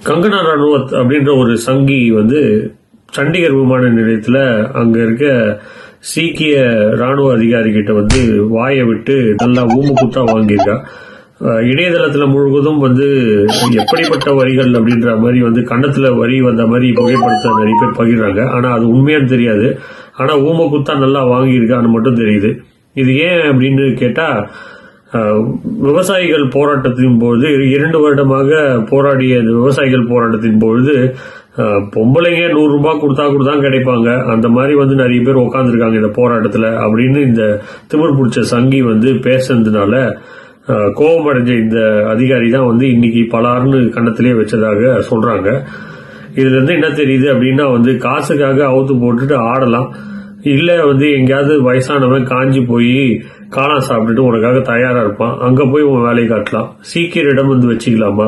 கங்கனா ரனோத் அப்படின்ற ஒரு சங்கி சண்டிகர் விமான நிலையத்தில் அங்கே இருக்க சீக்கிய ராணுவ அதிகாரி கிட்ட வாயை விட்டு நல்லா ஊமுக்குத்தா வாங்கியிருக்கா. இணையதளத்தில் முழுவதும் எப்படிப்பட்ட வரிகள் அப்படின்ற மாதிரி கன்னத்தில் வரி வந்த மாதிரி புகைப்படத்தை நிறைய பேர் பகிர்றாங்க. ஆனால் அது உண்மையானு தெரியாது. ஆனால் ஊமுக்குத்தா நல்லா வாங்கியிருக்கான்னு மட்டும் தெரியுது. இது ஏன் அப்படின்னு கேட்டால், விவசாயிகள் போராட்டத்தின் போது 2 வருடமாக போராடிய இந்த விவசாயிகள் போராட்டத்தின் பொழுது பொம்பளைங்க 100 ரூபாய் கொடுத்தா கிடைப்பாங்க, அந்த மாதிரி நிறைய பேர் உட்காந்துருக்காங்க இந்த போராட்டத்தில் அப்படின்னு இந்த திமிர் பிடிச்ச சங்கி பேசுனதுனால கோபம் அடைஞ்ச இந்த அதிகாரி தான் இன்னைக்கு பலார்னு கன்னத்திலே வச்சதாக சொல்றாங்க. இதுல இருந்து என்ன தெரியுது அப்படின்னா காசுக்காக அவுத்து போட்டுட்டு ஆடலாம், இல்ல எங்கேயாவது வயசானவன் காஞ்சி போய் காளான் சாப்பிட்டுட்டு உனக்காக தயாரா இருப்பான், அங்க போய் உன் வேலையை காட்டலாம். சீக்கியரிடம் வச்சுக்கலாமா?